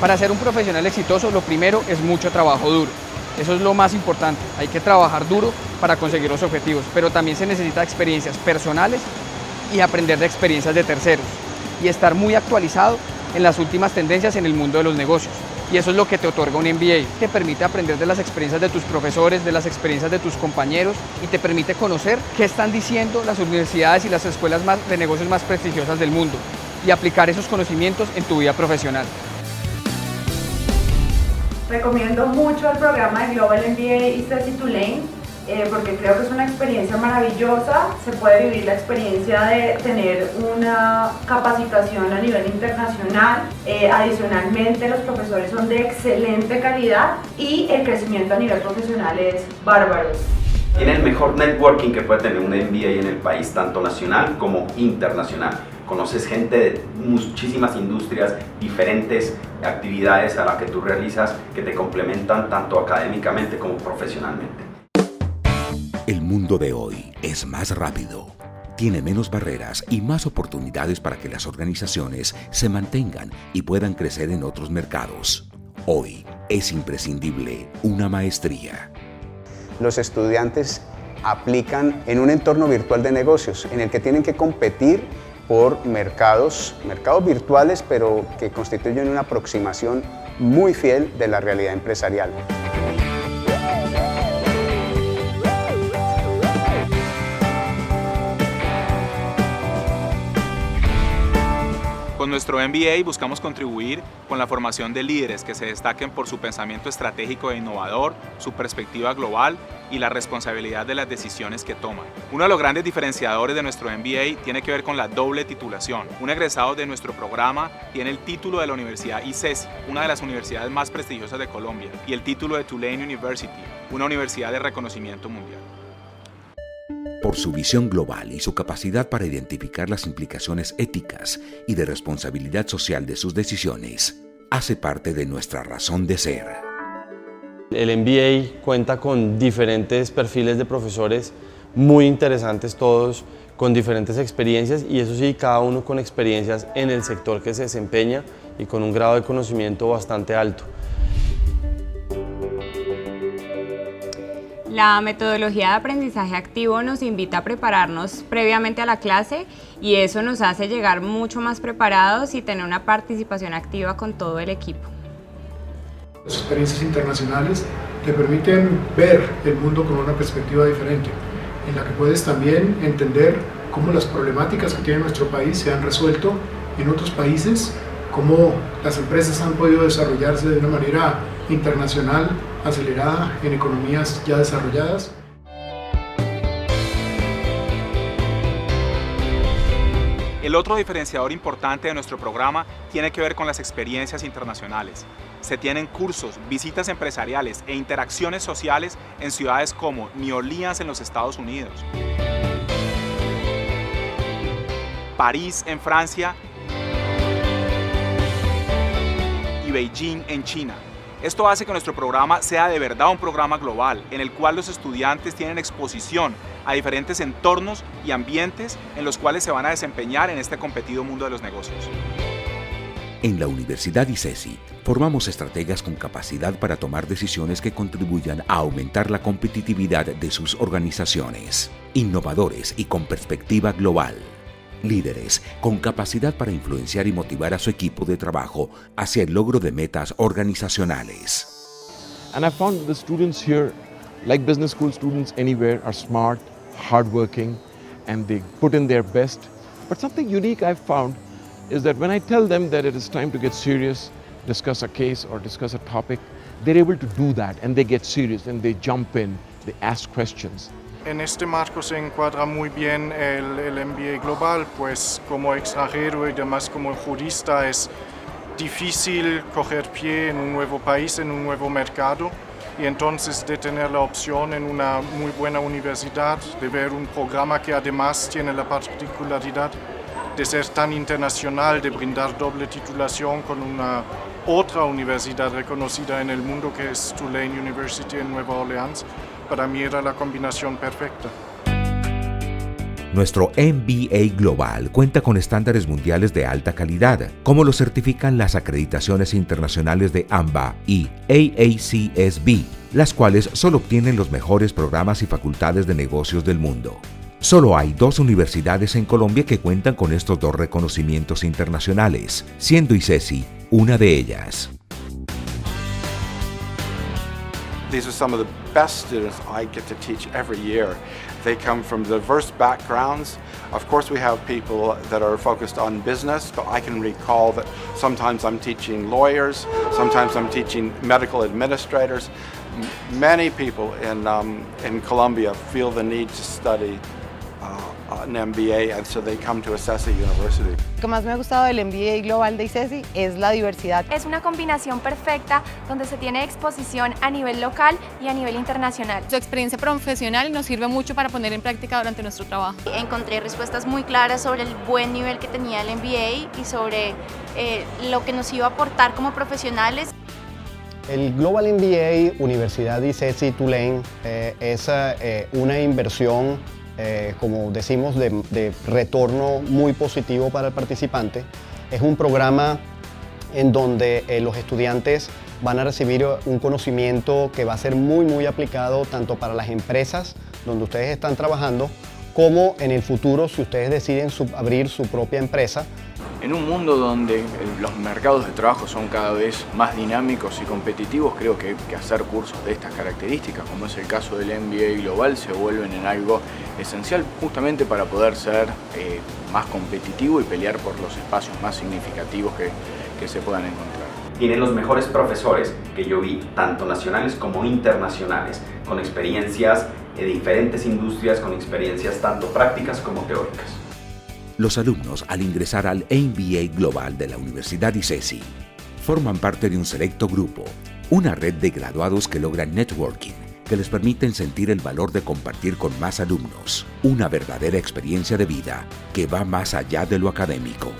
Para ser un profesional exitoso, lo primero es mucho trabajo duro. Eso es lo más importante. Hay que trabajar duro para conseguir los objetivos, pero también se necesita experiencias personales y aprender de experiencias de terceros y estar muy actualizado en las últimas tendencias en el mundo de los negocios. Y eso es lo que te otorga un MBA. Te permite aprender de las experiencias de tus profesores, de las experiencias de tus compañeros y te permite conocer qué están diciendo las universidades y las escuelas de negocios más prestigiosas del mundo y aplicar esos conocimientos en tu vida profesional. Recomiendo mucho el programa de Global MBA ICESI Tulane porque creo que es una experiencia maravillosa. Se puede vivir la experiencia de tener una capacitación a nivel internacional. Adicionalmente, los profesores son de excelente calidad y el crecimiento a nivel profesional es bárbaro. Tiene el mejor networking que puede tener un MBA en el país, tanto nacional como internacional. Conoces gente de muchísimas industrias, diferentes actividades a las que tú realizas que te complementan tanto académicamente como profesionalmente. El mundo de hoy es más rápido, tiene menos barreras y más oportunidades para que las organizaciones se mantengan y puedan crecer en otros mercados. Hoy es imprescindible una maestría. Los estudiantes aplican en un entorno virtual de negocios en el que tienen que competir por mercados virtuales, pero que constituyen una aproximación muy fiel de la realidad empresarial. Con nuestro MBA buscamos contribuir con la formación de líderes que se destaquen por su pensamiento estratégico e innovador, su perspectiva global y la responsabilidad de las decisiones que toman. Uno de los grandes diferenciadores de nuestro MBA tiene que ver con la doble titulación. Un egresado de nuestro programa tiene el título de la Universidad ICESI, una de las universidades más prestigiosas de Colombia, y el título de Tulane University, una universidad de reconocimiento mundial. Por su visión global y su capacidad para identificar las implicaciones éticas y de responsabilidad social de sus decisiones, hace parte de nuestra razón de ser. El MBA cuenta con diferentes perfiles de profesores muy interesantes, todos con diferentes experiencias, y eso sí, cada uno con experiencias en el sector que se desempeña y con un grado de conocimiento bastante alto. La metodología de aprendizaje activo nos invita a prepararnos previamente a la clase y eso nos hace llegar mucho más preparados y tener una participación activa con todo el equipo. Las experiencias internacionales te permiten ver el mundo con una perspectiva diferente, en la que puedes también entender cómo las problemáticas que tiene nuestro país se han resuelto en otros países, cómo las empresas han podido desarrollarse de una manera internacional, acelerada en economías ya desarrolladas. El otro diferenciador importante de nuestro programa tiene que ver con las experiencias internacionales. Se tienen cursos, visitas empresariales e interacciones sociales en ciudades como New Orleans en los Estados Unidos, París en Francia y Beijing en China. Esto hace que nuestro programa sea de verdad un programa global, en el cual los estudiantes tienen exposición a diferentes entornos y ambientes en los cuales se van a desempeñar en este competido mundo de los negocios. En la Universidad ICESI formamos estrategas con capacidad para tomar decisiones que contribuyan a aumentar la competitividad de sus organizaciones, innovadores y con perspectiva global. Líderes con capacidad para influenciar y motivar a su equipo de trabajo hacia el logro de metas organizacionales. And I found that the students here, like business school students anywhere, are smart, hardworking, and they put in their best. But something unique I've found is that when I tell them that it is time to get serious, discuss a case or discuss a topic, they're able to do that and they get serious and they jump in, they ask questions. En este marco se encuadra muy bien el MBA global, pues como extranjero y además como jurista es difícil coger pie en un nuevo país, en un nuevo mercado, y entonces de tener la opción en una muy buena universidad, de ver un programa que además tiene la particularidad de ser tan internacional, de brindar doble titulación con una otra universidad reconocida en el mundo que es Tulane University en Nueva Orleans, para mí era la combinación perfecta. Nuestro MBA Global cuenta con estándares mundiales de alta calidad, como lo certifican las acreditaciones internacionales de AMBA y AACSB, las cuales solo obtienen los mejores programas y facultades de negocios del mundo. Solo hay 2 universidades en Colombia que cuentan con estos 2 reconocimientos internacionales, siendo ICESI una de ellas. These are some of the best students I get to teach every year. They come from diverse backgrounds. Of course, we have people that are focused on business, but I can recall that sometimes I'm teaching lawyers, sometimes I'm teaching medical administrators. Many people in Colombia feel the need to study an MBA, and so they come to ICESI University. Lo que más me ha gustado del MBA Global de ICESI es la diversidad. Es una combinación perfecta donde se tiene exposición a nivel local y a nivel internacional. Su experiencia profesional nos sirve mucho para poner en práctica durante nuestro trabajo. Encontré respuestas muy claras sobre el buen nivel que tenía el MBA y sobre lo que nos iba a aportar como profesionales. El Global MBA Universidad ICESI Tulane es una inversión, como decimos, de retorno muy positivo para el participante. Es un programa en donde los estudiantes van a recibir un conocimiento que va a ser muy aplicado tanto para las empresas donde ustedes están trabajando, como en el futuro si ustedes deciden abrir su propia empresa. En un mundo donde los mercados de trabajo son cada vez más dinámicos y competitivos, creo que hacer cursos de estas características, como es el caso del MBA Global, se vuelven en algo esencial justamente para poder ser más competitivo y pelear por los espacios más significativos que se puedan encontrar. Tienen los mejores profesores que yo vi, tanto nacionales como internacionales, con experiencias de diferentes industrias, con experiencias tanto prácticas como teóricas. Los alumnos, al ingresar al MBA Global de la Universidad ICESI, forman parte de un selecto grupo, una red de graduados que logran networking, que les permiten sentir el valor de compartir con más alumnos, una verdadera experiencia de vida que va más allá de lo académico.